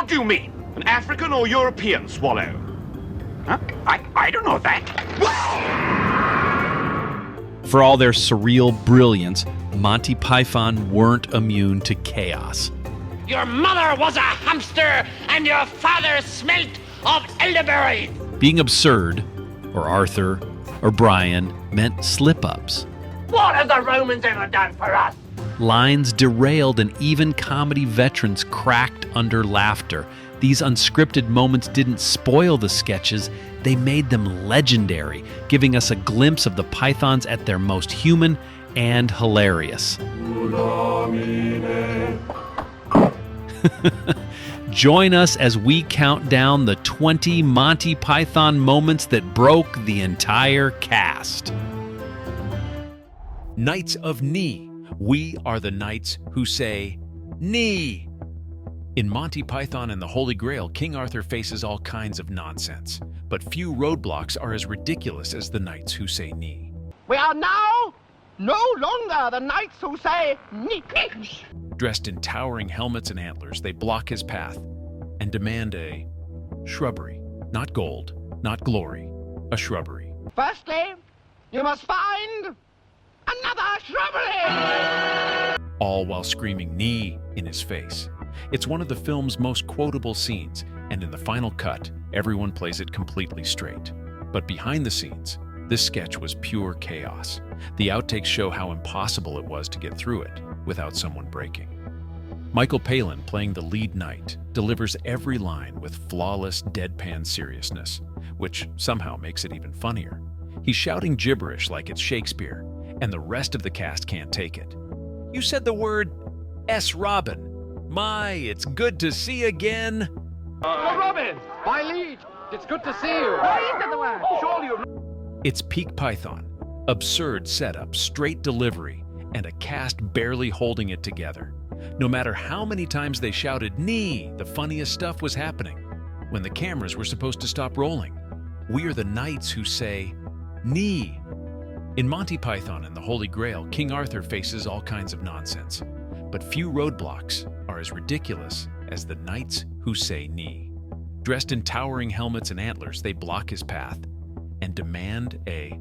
What do you mean? An African or European swallow? Huh? I don't know that. For all their surreal brilliance, Monty Python weren't immune to chaos. Your mother was a hamster, and your father smelt of elderberry. Being absurd, or Arthur, or Brian, meant slip-ups. What have the Romans ever done for us? Lines derailed and even comedy veterans cracked under laughter. These unscripted moments didn't spoil the sketches, they made them legendary, giving us a glimpse of the Pythons at their most human and hilarious. Join us as we count down the 20 Monty Python moments that broke the entire cast. Knights of Knee. We are the knights who say, knee. In Monty Python and the Holy Grail, King Arthur faces all kinds of nonsense, but few roadblocks are as ridiculous as the knights who say knee. We are now no longer the knights who say knee. Dressed in towering helmets and antlers, they block his path and demand a shrubbery. Not gold, not glory, a shrubbery. Firstly, you must find another shrubbery! All while screaming knee in his face. It's one of the film's most quotable scenes, and in the final cut, everyone plays it completely straight. But behind the scenes, this sketch was pure chaos. The outtakes show how impossible it was to get through it without someone breaking. Michael Palin, playing the lead knight, delivers every line with flawless, deadpan seriousness, which somehow makes it even funnier. He's shouting gibberish like it's Shakespeare, and the rest of the cast can't take it. You said the word S. Robin. My, it's good to see again. Robin, my lead. It's good to see you. Why is that the word? Surely you... It's peak Python. Absurd setup, straight delivery, and a cast barely holding it together. No matter how many times they shouted knee, the funniest stuff was happening when the cameras were supposed to stop rolling. We are the knights who say knee. In Monty Python and the Holy Grail, King Arthur faces all kinds of nonsense, but few roadblocks are as ridiculous as the knights who say knee. Dressed in towering helmets and antlers, they block his path and demand a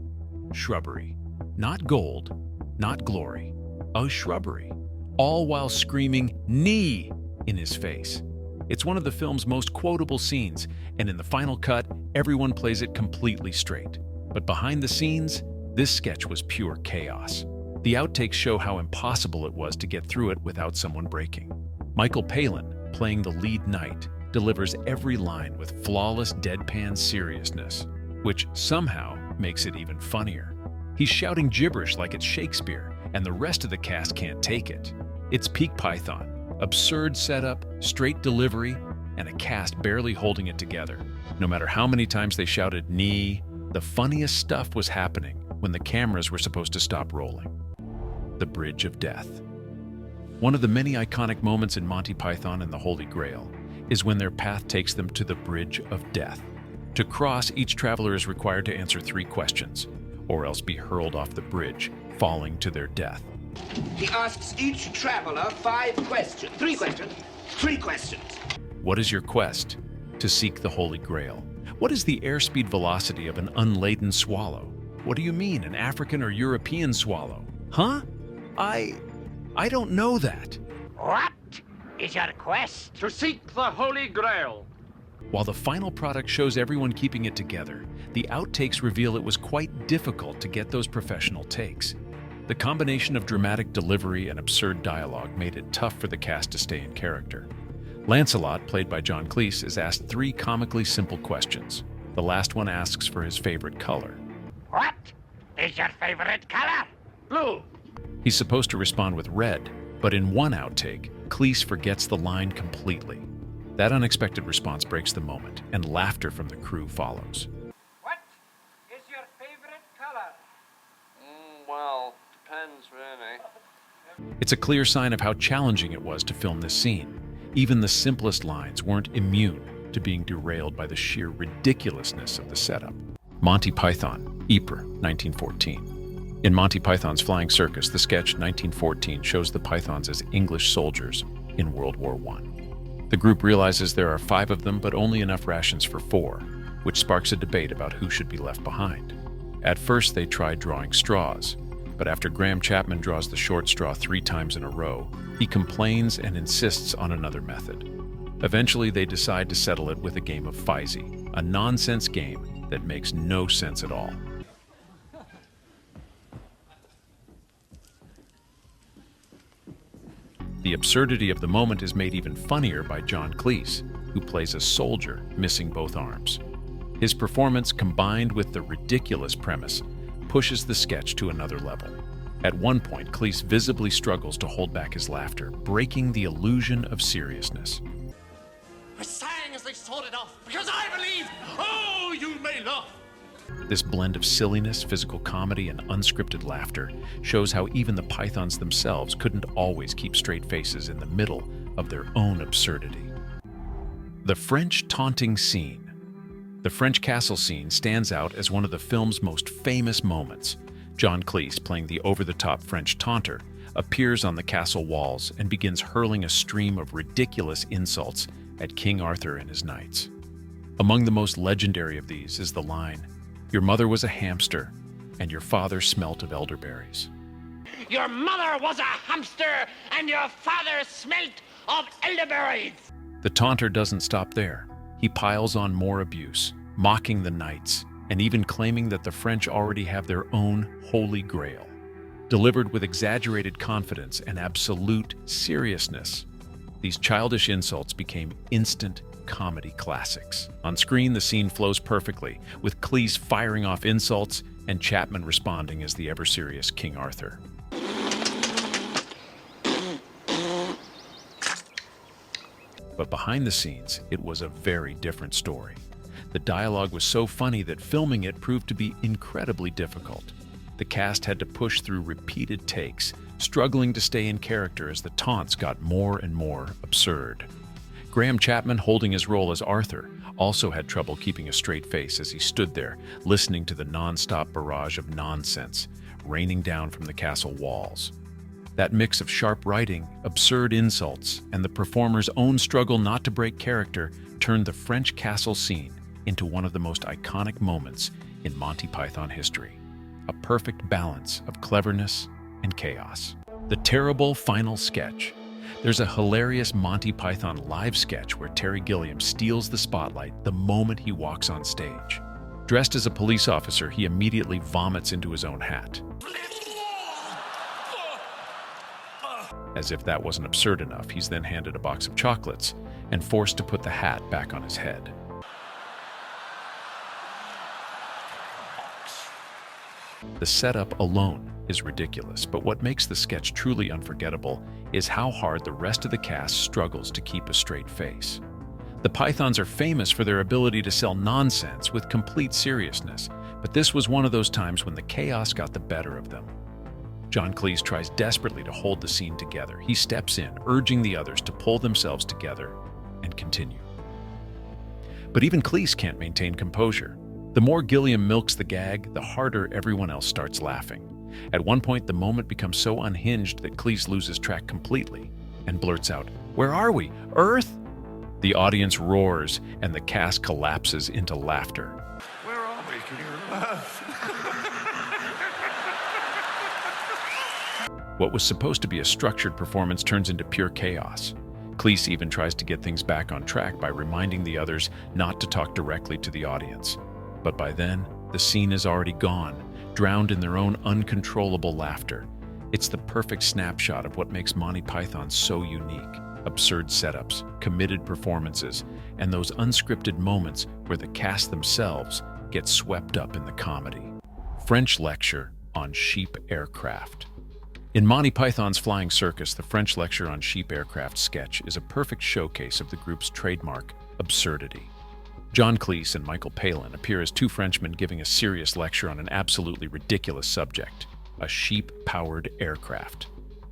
shrubbery. Not gold, not glory, a shrubbery. All while screaming knee in his face. It's one of the film's most quotable scenes, and in the final cut, everyone plays it completely straight. But behind the scenes, this sketch was pure chaos. The outtakes show how impossible it was to get through it without someone breaking. Michael Palin, playing the lead knight, delivers every line with flawless deadpan seriousness, which somehow makes it even funnier. He's shouting gibberish like it's Shakespeare, and the rest of the cast can't take it. It's peak Python. Absurd setup, straight delivery, and a cast barely holding it together. No matter how many times they shouted knee, the funniest stuff was happening when the cameras were supposed to stop rolling. The Bridge of Death. One of the many iconic moments in Monty Python and the Holy Grail is when their path takes them to the Bridge of Death. To cross, each traveler is required to answer 3 questions, or else be hurled off the bridge, falling to their death. He asks each traveler 5 questions. 3 questions. 3 questions. What is your quest? To seek the Holy Grail. What is the airspeed velocity of an unladen swallow? What do you mean, an African or European swallow? Huh? I don't know that. What is your quest? To seek the Holy Grail. While the final product shows everyone keeping it together, the outtakes reveal it was quite difficult to get those professional takes. The combination of dramatic delivery and absurd dialogue made it tough for the cast to stay in character. Lancelot, played by John Cleese, is asked 3 comically simple questions. The last one asks for his favorite color. What is your favorite color? Blue. He's supposed to respond with red, but in one outtake, Cleese forgets the line completely. That unexpected response breaks the moment, and laughter from the crew follows. What is your favorite color? Well, depends, really. It's a clear sign of how challenging it was to film this scene. Even the simplest lines weren't immune to being derailed by the sheer ridiculousness of the setup. Monty Python, Ypres, 1914. In Monty Python's Flying Circus, the sketch 1914 shows the Pythons as English soldiers in World War I. The group realizes there are 5 of them, but only enough rations for 4, which sparks a debate about who should be left behind. At first, they try drawing straws, but after Graham Chapman draws the short straw 3 times in a row, he complains and insists on another method. Eventually, they decide to settle it with a game of Feisy, a nonsense game that makes no sense at all. The absurdity of the moment is made even funnier by John Cleese, who plays a soldier missing both arms. His performance, combined with the ridiculous premise, pushes the sketch to another level. At one point, Cleese visibly struggles to hold back his laughter, breaking the illusion of seriousness. I sang as they sorted off because I believe, oh, you may laugh. This blend of silliness, physical comedy, and unscripted laughter shows how even the Pythons themselves couldn't always keep straight faces in the middle of their own absurdity. The French taunting scene. The French castle scene stands out as one of the film's most famous moments. John Cleese, playing the over-the-top French taunter, appears on the castle walls and begins hurling a stream of ridiculous insults at King Arthur and his knights. Among the most legendary of these is the line, "Your mother was a hamster, and your father smelt of elderberries." Your mother was a hamster, and your father smelt of elderberries. The taunter doesn't stop there. He piles on more abuse, mocking the knights, and even claiming that the French already have their own holy grail. Delivered with exaggerated confidence and absolute seriousness, these childish insults became instant comedy classics. On screen, the scene flows perfectly, with Cleese firing off insults and Chapman responding as the ever-serious King Arthur. But behind the scenes, it was a very different story. The dialogue was so funny that filming it proved to be incredibly difficult. The cast had to push through repeated takes, struggling to stay in character as the taunts got more and more absurd. Graham Chapman, holding his role as Arthur, also had trouble keeping a straight face as he stood there, listening to the non-stop barrage of nonsense raining down from the castle walls. That mix of sharp writing, absurd insults, and the performer's own struggle not to break character turned the French castle scene into one of the most iconic moments in Monty Python history. A perfect balance of cleverness and chaos. The terrible final sketch. There's a hilarious Monty Python live sketch where Terry Gilliam steals the spotlight the moment he walks on stage. Dressed as a police officer, he immediately vomits into his own hat. As if that wasn't absurd enough, he's then handed a box of chocolates and forced to put the hat back on his head. The setup alone is ridiculous, but what makes the sketch truly unforgettable is how hard the rest of the cast struggles to keep a straight face. The Pythons are famous for their ability to sell nonsense with complete seriousness, but this was one of those times when the chaos got the better of them. John Cleese tries desperately to hold the scene together. He steps in, urging the others to pull themselves together and continue. But even Cleese can't maintain composure. The more Gilliam milks the gag, the harder everyone else starts laughing. At one point, the moment becomes so unhinged that Cleese loses track completely and blurts out, "Where are we? Earth?" The audience roars, and the cast collapses into laughter. Where are we? Can you What was supposed to be a structured performance turns into pure chaos. Cleese even tries to get things back on track by reminding the others not to talk directly to the audience. But by then, the scene is already gone, drowned in their own uncontrollable laughter. It's the perfect snapshot of what makes Monty Python so unique. Absurd setups, committed performances, and those unscripted moments where the cast themselves get swept up in the comedy. French lecture on sheep aircraft. In Monty Python's Flying Circus, the French lecture on sheep aircraft sketch is a perfect showcase of the group's trademark absurdity. John Cleese and Michael Palin appear as 2 Frenchmen giving a serious lecture on an absolutely ridiculous subject, a sheep-powered aircraft.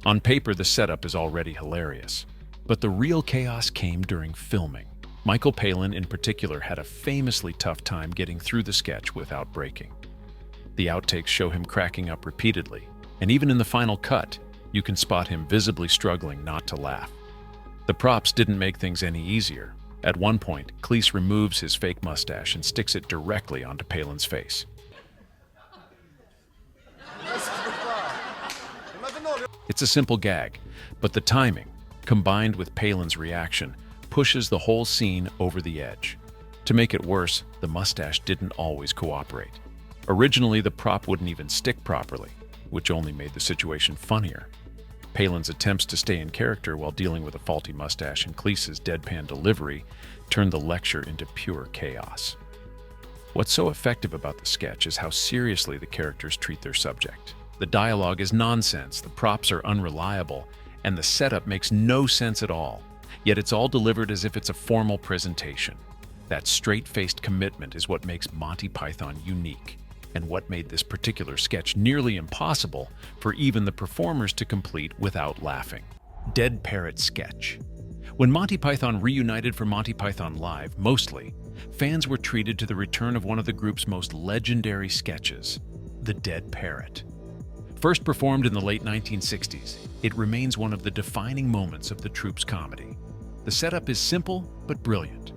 On paper, the setup is already hilarious, but the real chaos came during filming. Michael Palin, in particular, had a famously tough time getting through the sketch without breaking. The outtakes show him cracking up repeatedly, and even in the final cut, you can spot him visibly struggling not to laugh. The props didn't make things any easier. At one point, Cleese removes his fake mustache and sticks it directly onto Palin's face. It's a simple gag, but the timing, combined with Palin's reaction, pushes the whole scene over the edge. To make it worse, the mustache didn't always cooperate. Originally, the prop wouldn't even stick properly, which only made the situation funnier. Palin's attempts to stay in character while dealing with a faulty mustache and Cleese's deadpan delivery turned the lecture into pure chaos. What's so effective about the sketch is how seriously the characters treat their subject. The dialogue is nonsense, the props are unreliable, and the setup makes no sense at all. Yet it's all delivered as if it's a formal presentation. That straight-faced commitment is what makes Monty Python unique, and what made this particular sketch nearly impossible for even the performers to complete without laughing. Dead Parrot Sketch. When Monty Python reunited for Monty Python Live, mostly, fans were treated to the return of one of the group's most legendary sketches, The Dead Parrot. First performed in the late 1960s, it remains one of the defining moments of the troupe's comedy. The setup is simple but brilliant.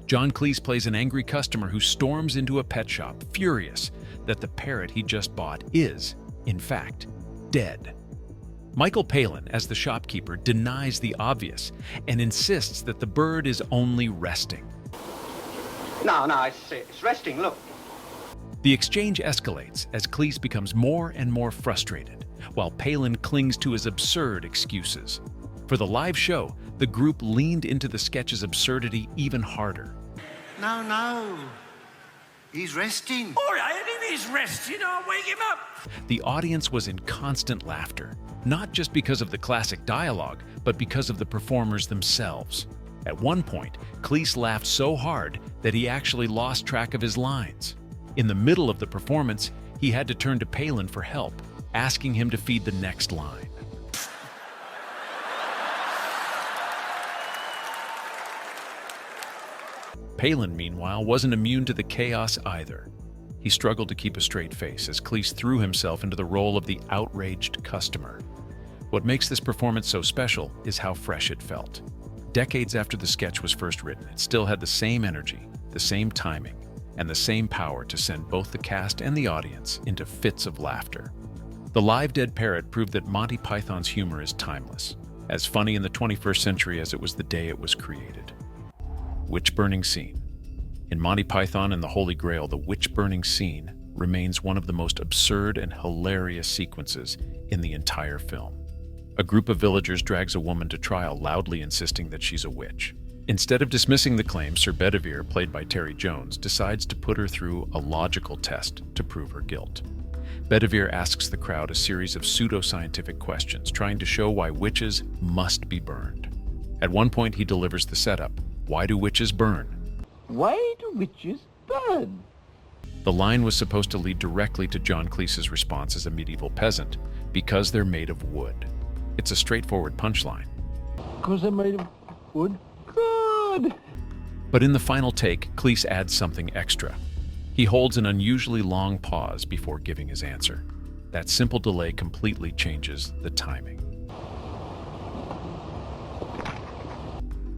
John Cleese plays an angry customer who storms into a pet shop, furious that the parrot he just bought is, in fact, dead. Michael Palin, as the shopkeeper, denies the obvious and insists that the bird is only resting. No, it's resting, look. The exchange escalates as Cleese becomes more and more frustrated, while Palin clings to his absurd excuses. For the live show, the group leaned into the sketch's absurdity even harder. No. He's resting. All right, and if he's resting, I'll wake him up. The audience was in constant laughter, not just because of the classic dialogue, but because of the performers themselves. At one point, Cleese laughed so hard that he actually lost track of his lines. In the middle of the performance, he had to turn to Palin for help, asking him to feed the next line. Palin, meanwhile, wasn't immune to the chaos either. He struggled to keep a straight face as Cleese threw himself into the role of the outraged customer. What makes this performance so special is how fresh it felt. Decades after the sketch was first written, it still had the same energy, the same timing, and the same power to send both the cast and the audience into fits of laughter. The live Dead Parrot proved that Monty Python's humor is timeless, as funny in the 21st century as it was the day it was created. Witch-burning scene. In Monty Python and the Holy Grail, the witch-burning scene remains one of the most absurd and hilarious sequences in the entire film. A group of villagers drags a woman to trial, loudly insisting that she's a witch. Instead of dismissing the claim, Sir Bedivere, played by Terry Jones, decides to put her through a logical test to prove her guilt. Bedivere asks the crowd a series of pseudo-scientific questions, trying to show why witches must be burned. At one point, he delivers the setup. Why do witches burn? Why do witches burn? The line was supposed to lead directly to John Cleese's response as a medieval peasant, because they're made of wood. It's a straightforward punchline. Because they're made of wood? Good! But in the final take, Cleese adds something extra. He holds an unusually long pause before giving his answer. That simple delay completely changes the timing.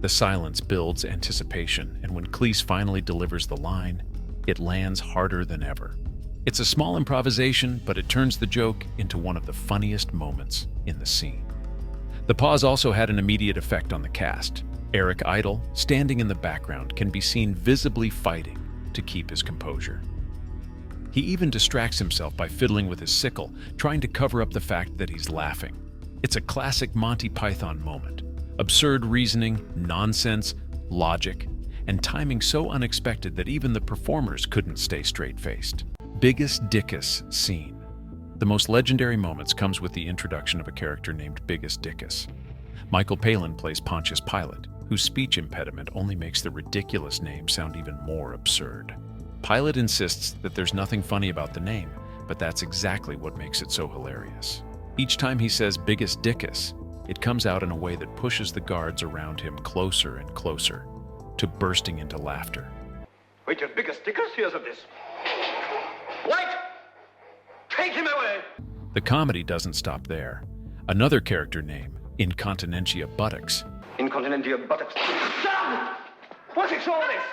The silence builds anticipation, and when Cleese finally delivers the line, it lands harder than ever. It's a small improvisation, but it turns the joke into one of the funniest moments in the scene. The pause also had an immediate effect on the cast. Eric Idle, standing in the background, can be seen visibly fighting to keep his composure. He even distracts himself by fiddling with his sickle, trying to cover up the fact that he's laughing. It's a classic Monty Python moment. Absurd reasoning, nonsense, logic, and timing so unexpected that even the performers couldn't stay straight-faced. Biggest Dickus scene. The most legendary moments comes with the introduction of a character named Biggest Dickus. Michael Palin plays Pontius Pilate, whose speech impediment only makes the ridiculous name sound even more absurd. Pilate insists that there's nothing funny about the name, but that's exactly what makes it so hilarious. Each time he says Biggest Dickus, it comes out in a way that pushes the guards around him closer and closer to bursting into laughter. Wait till Biggest Dickus hears of this. Wait! Take him away! The comedy doesn't stop there. Another character name, Incontinentia Buttocks, Incontinent to your buttocks. Shut up! What is all this?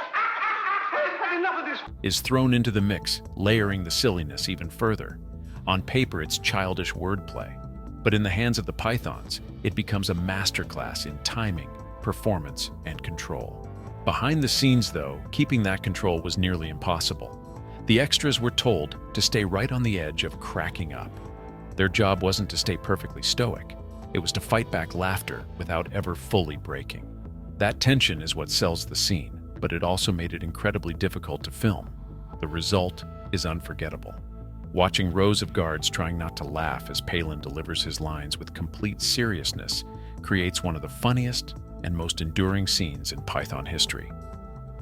I've had enough of this. Is thrown into the mix, layering the silliness even further. On paper, it's childish wordplay, but in the hands of the Pythons, it becomes a masterclass in timing, performance, and control. Behind the scenes, though, keeping that control was nearly impossible. The extras were told to stay right on the edge of cracking up. Their job wasn't to stay perfectly stoic. It was to fight back laughter without ever fully breaking. That tension is what sells the scene, but it also made it incredibly difficult to film. The result is unforgettable. Watching rows of guards trying not to laugh as Palin delivers his lines with complete seriousness creates one of the funniest and most enduring scenes in Python history.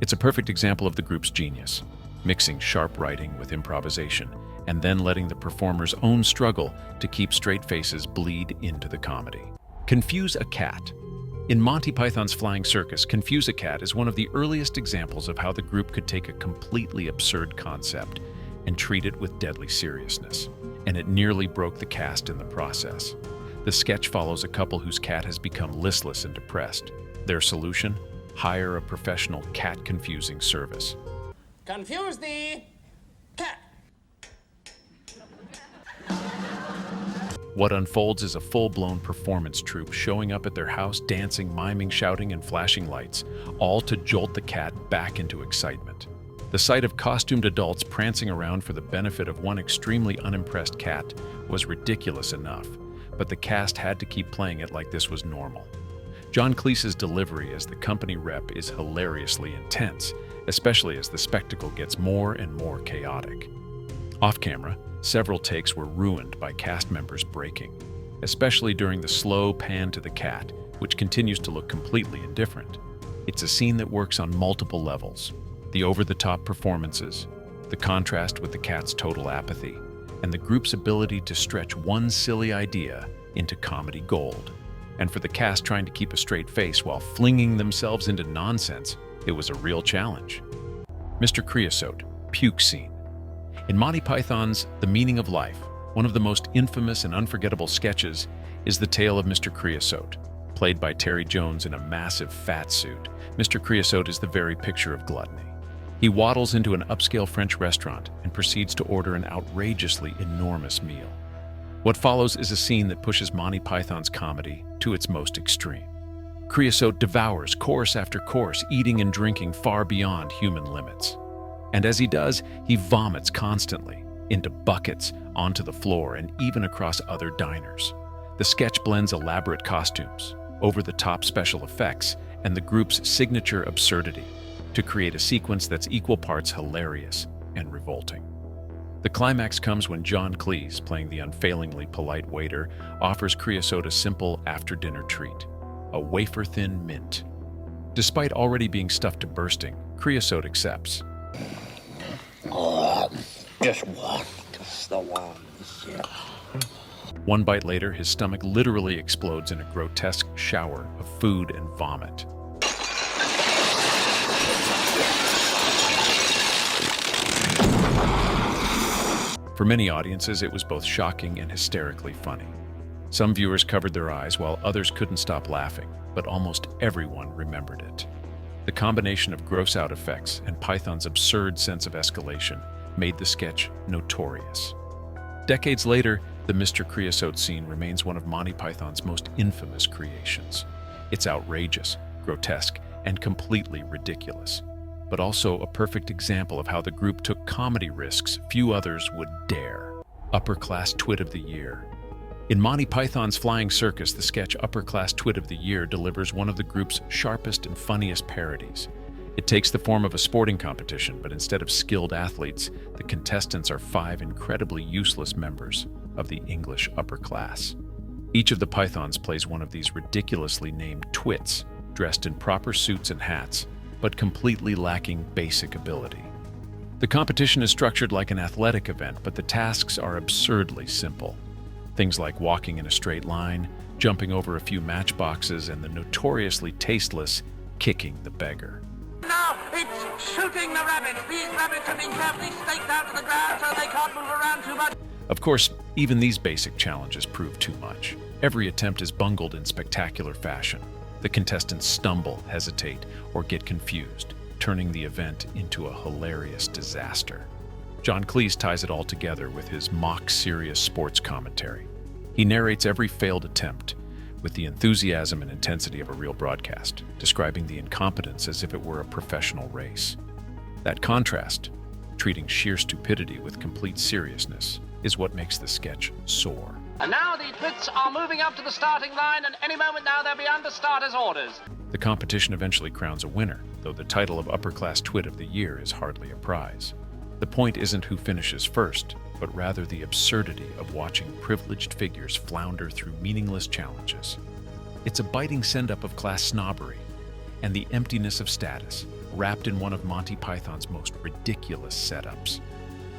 It's a perfect example of the group's genius, mixing sharp writing with improvisation and then letting the performer's own struggle to keep straight faces bleed into the comedy. Confuse a cat. In Monty Python's Flying Circus, Confuse a Cat is one of the earliest examples of how the group could take a completely absurd concept and treat it with deadly seriousness, and it nearly broke the cast in the process. The sketch follows a couple whose cat has become listless and depressed. Their solution? Hire a professional cat-confusing service. Confuse the cat. What unfolds is a full-blown performance troupe showing up at their house, dancing, miming, shouting, and flashing lights, all to jolt the cat back into excitement. The sight of costumed adults prancing around for the benefit of one extremely unimpressed cat was ridiculous enough, but the cast had to keep playing it like this was normal. John Cleese's delivery as the company rep is hilariously intense, especially as the spectacle gets more and more chaotic. Off-camera, several takes were ruined by cast members breaking, especially during the slow pan to the cat, which continues to look completely indifferent. It's a scene that works on multiple levels: the over-the-top performances, the contrast with the cat's total apathy, and the group's ability to stretch one silly idea into comedy gold. And for the cast trying to keep a straight face while flinging themselves into nonsense, it was a real challenge. Mr. Creosote, puke scene. In Monty Python's The Meaning of Life, one of the most infamous and unforgettable sketches is the tale of Mr. Creosote. Played by Terry Jones in a massive fat suit, Mr. Creosote is the very picture of gluttony. He waddles into an upscale French restaurant and proceeds to order an outrageously enormous meal. What follows is a scene that pushes Monty Python's comedy to its most extreme. Creosote devours course after course, eating and drinking far beyond human limits. And as he does, he vomits constantly, into buckets, onto the floor, and even across other diners. The sketch blends elaborate costumes, over-the-top special effects, and the group's signature absurdity to create a sequence that's equal parts hilarious and revolting. The climax comes when John Cleese, playing the unfailingly polite waiter, offers Creosote a simple after-dinner treat, a wafer-thin mint. Despite already being stuffed to bursting, Creosote accepts. Just one. Just the one. Yeah. One bite later, his stomach literally explodes in a grotesque shower of food and vomit. For many audiences, it was both shocking and hysterically funny. Some viewers covered their eyes while others couldn't stop laughing, but almost everyone remembered it. The combination of gross-out effects and Python's absurd sense of escalation made the sketch notorious. Decades later, the Mr. Creosote scene remains one of Monty Python's most infamous creations. It's outrageous, grotesque, and completely ridiculous, but also a perfect example of how the group took comedy risks few others would dare. Upper Class Twit of the Year. In Monty Python's Flying Circus, the sketch Upper Class Twit of the Year delivers one of the group's sharpest and funniest parodies. It takes the form of a sporting competition, but instead of skilled athletes, the contestants are 5 incredibly useless members of the English upper class. Each of the Pythons plays one of these ridiculously named twits, dressed in proper suits and hats, but completely lacking basic ability. The competition is structured like an athletic event, but the tasks are absurdly simple. Things like walking in a straight line, jumping over a few matchboxes, and the notoriously tasteless kicking the beggar. Now it's shooting the rabbits. These rabbits are being carefully staked out to the ground so they can't move around too much. Of course, even these basic challenges prove too much. Every attempt is bungled in spectacular fashion. The contestants stumble, hesitate, or get confused, turning the event into a hilarious disaster. John Cleese ties it all together with his mock-serious sports commentary. He narrates every failed attempt with the enthusiasm and intensity of a real broadcast, describing the incompetence as if it were a professional race. That contrast, treating sheer stupidity with complete seriousness, is what makes the sketch soar. And now the twits are moving up to the starting line, and any moment now they'll be under starters' orders. The competition eventually crowns a winner, though the title of Upper-Class Twit of the Year is hardly a prize. The point isn't who finishes first, but rather the absurdity of watching privileged figures flounder through meaningless challenges. It's a biting send-up of class snobbery and the emptiness of status, wrapped in one of Monty Python's most ridiculous setups.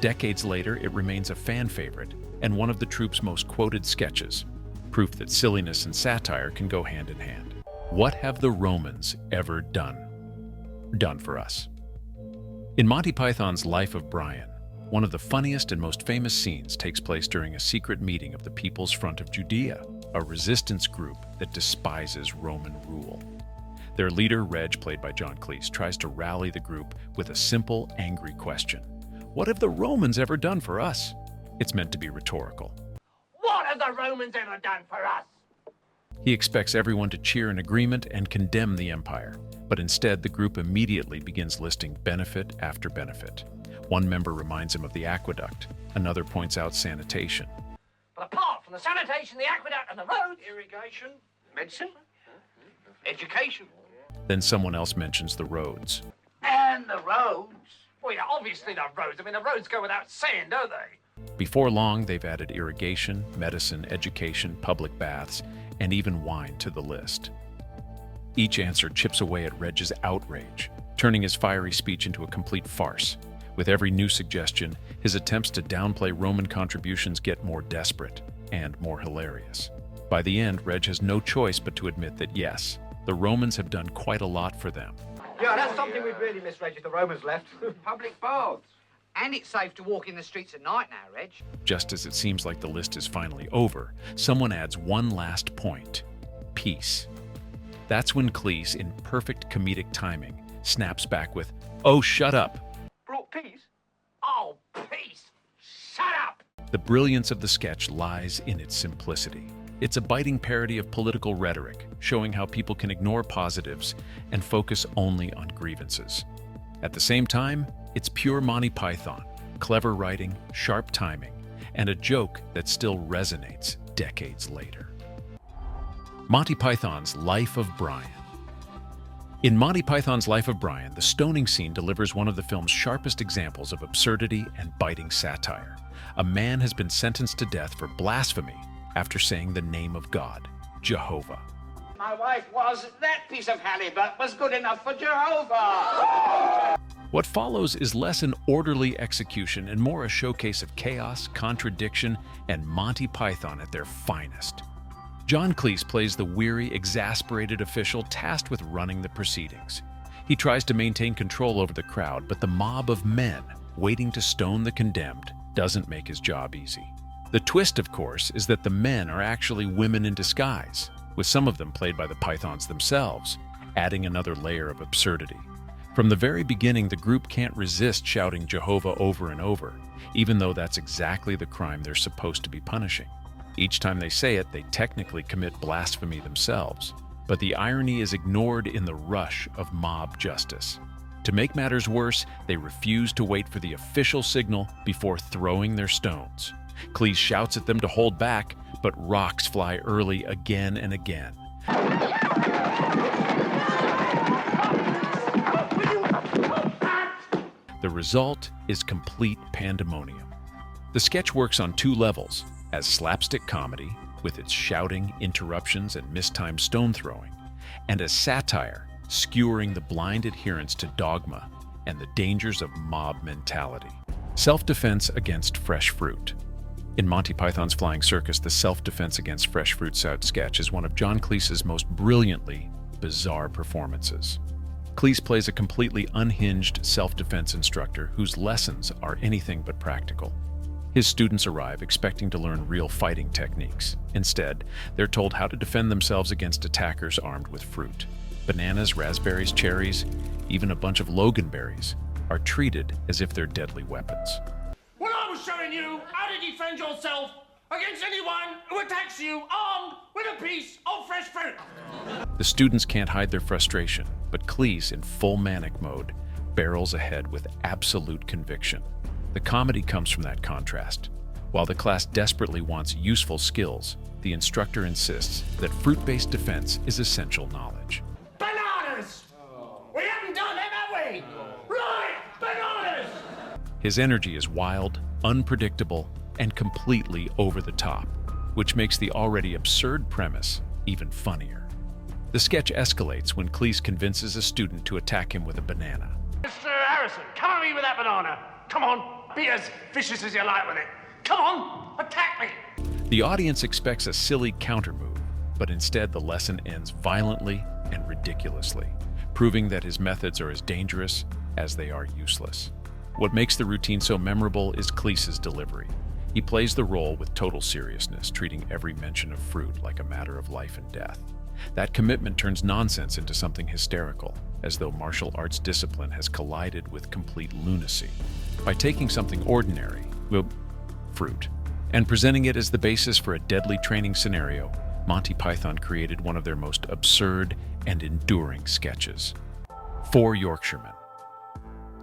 Decades later, it remains a fan favorite and one of the troupe's most quoted sketches, proof that silliness and satire can go hand in hand. What have the Romans ever done for us? In Monty Python's Life of Brian, one of the funniest and most famous scenes takes place during a secret meeting of the People's Front of Judea, a resistance group that despises Roman rule. Their leader, Reg, played by John Cleese, tries to rally the group with a simple, angry question. What have the Romans ever done for us? It's meant to be rhetorical. What have the Romans ever done for us? He expects everyone to cheer in agreement and condemn the empire, but instead the group immediately begins listing benefit after benefit. One member reminds him of the aqueduct, another points out sanitation. But apart from the sanitation, the aqueduct, and the roads, Irrigation, medicine, education. Then someone else mentions the roads. and the roads. Well, yeah, obviously the roads. I mean, the roads go without saying, don't they? Before long, they've added irrigation, medicine, education, public baths, and even wine to the list. Each answer chips away at Reg's outrage, turning his fiery speech into a complete farce. With every new suggestion, his attempts to downplay Roman contributions get more desperate and more hilarious. By the end, Reg has no choice but to admit that yes, the Romans have done quite a lot for them. Yeah, that's something we'd really miss, Reg, if the Romans left. Public baths. And it's safe to walk in the streets at night now, Reg. Just as it seems like the list is finally over, someone adds one last point: peace. That's when Cleese, in perfect comedic timing, snaps back with, "Oh, shut up." Brought peace? Oh, peace! Shut up! The brilliance of the sketch lies in its simplicity. It's a biting parody of political rhetoric, showing how people can ignore positives and focus only on grievances. At the same time, it's pure Monty Python, clever writing, sharp timing, and a joke that still resonates decades later. Monty Python's Life of Brian. In Monty Python's Life of Brian, the stoning scene delivers one of the film's sharpest examples of absurdity and biting satire. A man has been sentenced to death for blasphemy after saying the name of God, Jehovah. My wife was, that piece of halibut was good enough for Jehovah. What follows is less an orderly execution and more a showcase of chaos, contradiction, and Monty Python at their finest. John Cleese plays the weary, exasperated official tasked with running the proceedings. He tries to maintain control over the crowd, but the mob of men waiting to stone the condemned doesn't make his job easy. The twist, of course, is that the men are actually women in disguise, with some of them played by the Pythons themselves, adding another layer of absurdity. From the very beginning, the group can't resist shouting Jehovah over and over, even though that's exactly the crime they're supposed to be punishing. Each time they say it, they technically commit blasphemy themselves. But the irony is ignored in the rush of mob justice. To make matters worse, they refuse to wait for the official signal before throwing their stones. Cleese shouts at them to hold back, but rocks fly early again and again. The result is complete pandemonium. The sketch works on two levels: as slapstick comedy, with its shouting, interruptions, and mistimed stone throwing, and as satire, skewering the blind adherence to dogma and the dangers of mob mentality. Self-defense against fresh fruit. In Monty Python's Flying Circus, the self-defense against fresh fruit sketch is one of John Cleese's most brilliantly bizarre performances. Cleese plays a completely unhinged self-defense instructor whose lessons are anything but practical. His students arrive expecting to learn real fighting techniques. Instead, they're told how to defend themselves against attackers armed with fruit. Bananas, raspberries, cherries, even a bunch of loganberries are treated as if they're deadly weapons. When I was showing you how to defend yourself against anyone who attacks you armed with a piece of fresh fruit. The students can't hide their frustration, but Cleese, in full manic mode, barrels ahead with absolute conviction. The comedy comes from that contrast. While the class desperately wants useful skills, the instructor insists that fruit-based defense is essential knowledge. Bananas! We haven't done them, have we? Right, bananas! His energy is wild, unpredictable, and completely over the top, which makes the already absurd premise even funnier. The sketch escalates when Cleese convinces a student to attack him with a banana. Mr. Harrison, come at me with that banana. Come on, be as vicious as you like with it. Come on, attack me. The audience expects a silly counter move, but instead the lesson ends violently and ridiculously, proving that his methods are as dangerous as they are useless. What makes the routine so memorable is Cleese's delivery. He plays the role with total seriousness, treating every mention of fruit like a matter of life and death. That commitment turns nonsense into something hysterical, as though martial arts discipline has collided with complete lunacy. By taking something ordinary, fruit, and presenting it as the basis for a deadly training scenario, Monty Python created one of their most absurd and enduring sketches. 4 Yorkshiremen.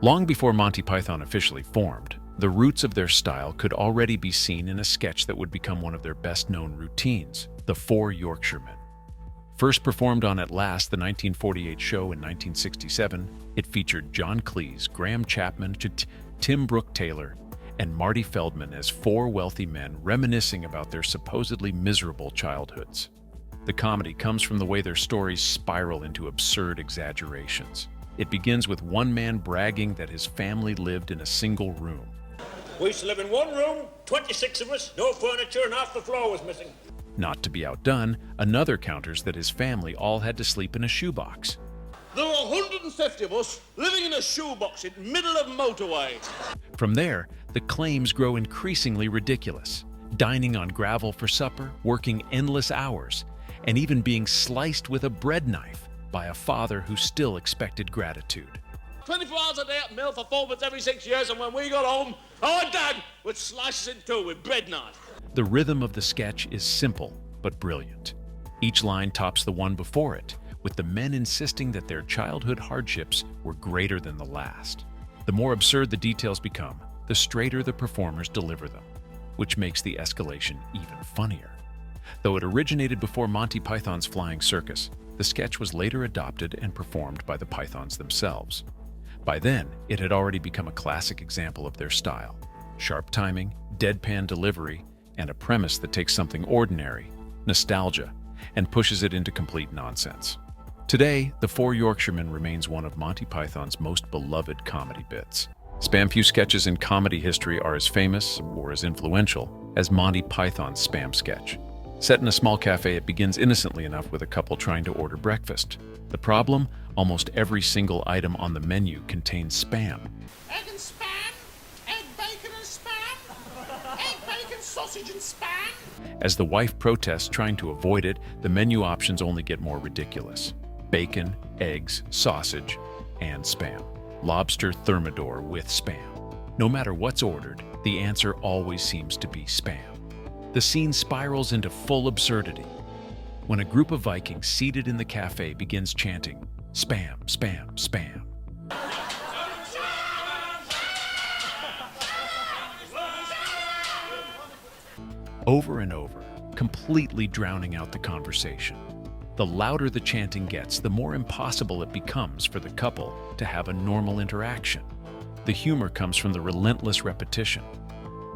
Long before Monty Python officially formed, the roots of their style could already be seen in a sketch that would become one of their best-known routines, the 4 Yorkshiremen. First performed on At Last, the 1948 show in 1967, it featured John Cleese, Graham Chapman, Tim Brooke Taylor, and Marty Feldman as 4 wealthy men reminiscing about their supposedly miserable childhoods. The comedy comes from the way their stories spiral into absurd exaggerations. It begins with one man bragging that his family lived in a single room. We used to live in one room, 26 of us, no furniture, and half the floor was missing. Not to be outdone, another counters that his family all had to sleep in a shoebox. There were 150 of us living in a shoebox in the middle of motorway. From there, the claims grow increasingly ridiculous. Dining on gravel for supper, working endless hours, and even being sliced with a bread knife by a father who still expected gratitude. 24 hours a day at mill for 4 months every 6 years, and when we got home, our dad would slice us in two with bread knife. The rhythm of the sketch is simple but brilliant. Each line tops the one before it, with the men insisting that their childhood hardships were greater than the last. The more absurd the details become, the straighter the performers deliver them, which makes the escalation even funnier. Though it originated before Monty Python's Flying Circus, the sketch was later adopted and performed by the Pythons themselves. By then, it had already become a classic example of their style: sharp timing, deadpan delivery, and a premise that takes something ordinary, nostalgia, and pushes it into complete nonsense. Today, the 4 Yorkshiremen remains one of Monty Python's most beloved comedy bits. Spam few sketches in comedy history are as famous, or as influential, as Monty Python's Spam sketch. Set in a small cafe, it begins innocently enough with a couple trying to order breakfast. The problem? Almost every single item on the menu contains spam. Egg and spam, egg, bacon and spam, egg, bacon, sausage and spam. As the wife protests trying to avoid it, the menu options only get more ridiculous. Bacon, eggs, sausage, and spam. Lobster thermidor with spam. No matter what's ordered, the answer always seems to be spam. The scene spirals into full absurdity when a group of Vikings seated in the cafe begins chanting, "Spam, spam, spam." Over and over, completely drowning out the conversation. The louder the chanting gets, the more impossible it becomes for the couple to have a normal interaction. The humor comes from the relentless repetition.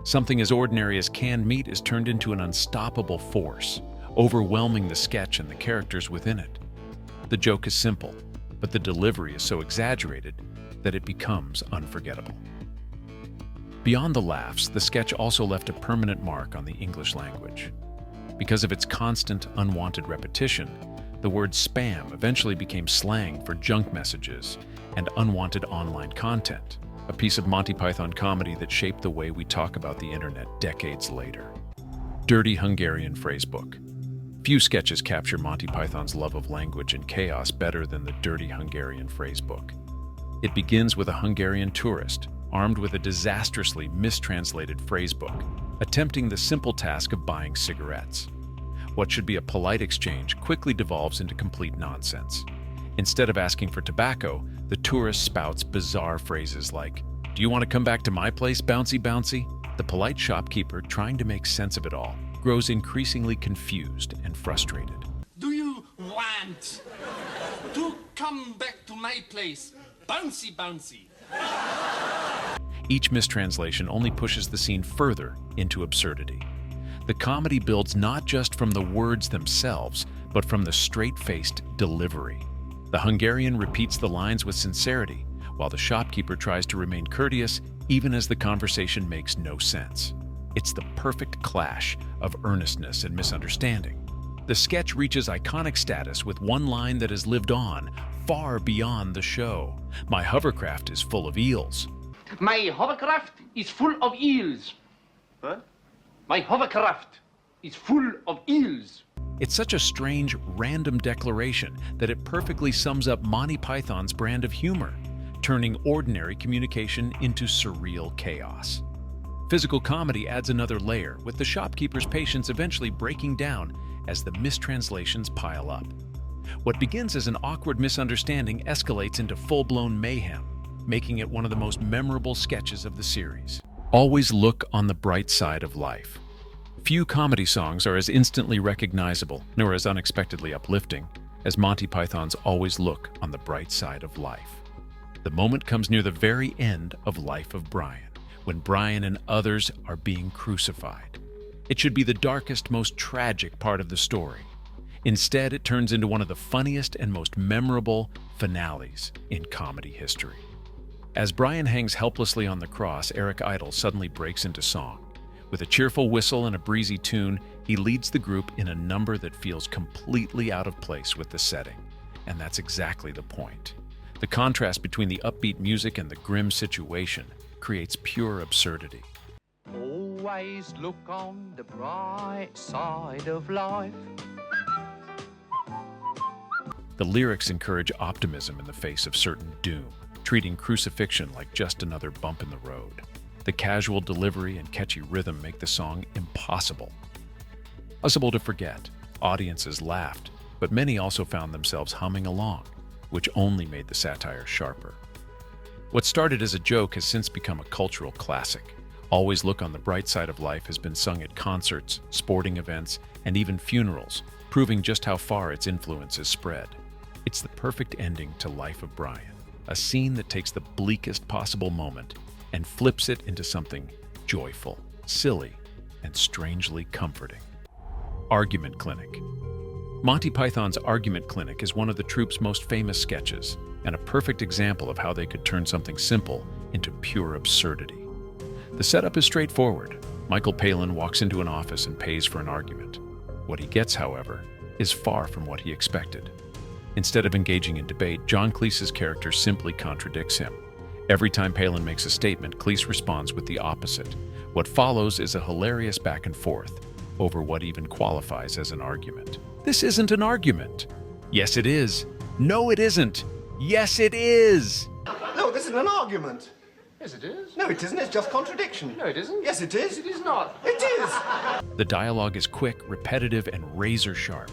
Something as ordinary as canned meat is turned into an unstoppable force, overwhelming the sketch and the characters within it. The joke is simple, but the delivery is so exaggerated that it becomes unforgettable. Beyond the laughs, the sketch also left a permanent mark on the English language. Because of its constant, unwanted repetition, the word spam eventually became slang for junk messages and unwanted online content. a piece of Monty Python comedy that shaped the way we talk about the internet decades later. Dirty Hungarian Phrasebook. Few sketches capture Monty Python's love of language and chaos better than the Dirty Hungarian Phrasebook. It begins with a Hungarian tourist, armed with a disastrously mistranslated phrasebook, attempting the simple task of buying cigarettes. What should be a polite exchange quickly devolves into complete nonsense. Instead of asking for tobacco, the tourist spouts bizarre phrases like, "Do you want to come back to my place, bouncy bouncy?" The polite shopkeeper, trying to make sense of it all, grows increasingly confused and frustrated. Do you want to come back to my place, bouncy bouncy? Each mistranslation only pushes the scene further into absurdity. The comedy builds not just from the words themselves, but from the straight-faced delivery. The Hungarian repeats the lines with sincerity, while the shopkeeper tries to remain courteous even as the conversation makes no sense. It's the perfect clash of earnestness and misunderstanding. The sketch reaches iconic status with one line that has lived on far beyond the show. "My hovercraft is full of eels." My hovercraft is full of eels. What? My hovercraft is full of eels. It's such a strange, random declaration that it perfectly sums up Monty Python's brand of humor, turning ordinary communication into surreal chaos. Physical comedy adds another layer, with the shopkeeper's patience eventually breaking down as the mistranslations pile up. What begins as an awkward misunderstanding escalates into full-blown mayhem, making it one of the most memorable sketches of the series. Always look on the bright side of life. Few comedy songs are as instantly recognizable, nor as unexpectedly uplifting, as Monty Python's Always Look on the Bright Side of Life. The moment comes near the very end of Life of Brian, when Brian and others are being crucified. It should be the darkest, most tragic part of the story. Instead, it turns into one of the funniest and most memorable finales in comedy history. As Brian hangs helplessly on the cross, Eric Idle suddenly breaks into song. With a cheerful whistle and a breezy tune, he leads the group in a number that feels completely out of place with the setting. And that's exactly the point. The contrast between the upbeat music and the grim situation creates pure absurdity. Always look on the bright side of life. The lyrics encourage optimism in the face of certain doom, treating crucifixion like just another bump in the road. The casual delivery and catchy rhythm make the song impossible to forget. Audiences laughed, but many also found themselves humming along, which only made the satire sharper. What started as a joke has since become a cultural classic. Always Look on the Bright Side of Life has been sung at concerts, sporting events, and even funerals, proving just how far its influence has spread. It's the perfect ending to Life of Brian, a scene that takes the bleakest possible moment and flips it into something joyful, silly, and strangely comforting. Argument Clinic. Monty Python's Argument Clinic is one of the troupe's most famous sketches, and a perfect example of how they could turn something simple into pure absurdity. The setup is straightforward. Michael Palin walks into an office and pays for an argument. What he gets, however, is far from what he expected. Instead of engaging in debate, John Cleese's character simply contradicts him. Every time Palin makes a statement, Cleese responds with the opposite. What follows is a hilarious back and forth over what even qualifies as an argument. This isn't an argument. Yes, it is. No, it isn't. Yes, it is. No, this isn't an argument. Yes, it is. No, it isn't. It's just contradiction. No, it isn't. Yes, it is. It is not. It is. The dialogue is quick, repetitive, and razor-sharp.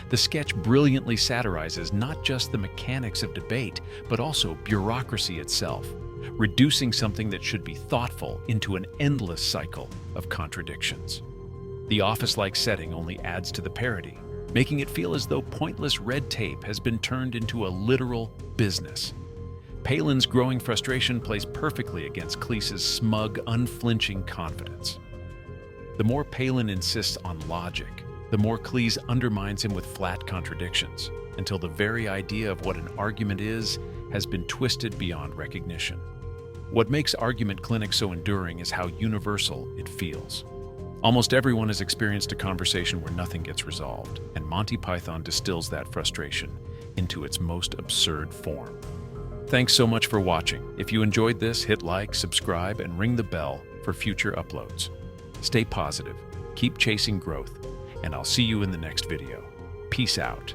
The sketch brilliantly satirizes not just the mechanics of debate, but also bureaucracy itself, reducing something that should be thoughtful into an endless cycle of contradictions. The office-like setting only adds to the parody, making it feel as though pointless red tape has been turned into a literal business. Palin's growing frustration plays perfectly against Cleese's smug, unflinching confidence. The more Palin insists on logic, the more Cleese undermines him with flat contradictions, until the very idea of what an argument is has been twisted beyond recognition. What makes Argument Clinic so enduring is how universal it feels. Almost everyone has experienced a conversation where nothing gets resolved, and Monty Python distills that frustration into its most absurd form. Thanks so much for watching. If you enjoyed this, hit like, subscribe, and ring the bell for future uploads. Stay positive, keep chasing growth, and I'll see you in the next video. Peace out.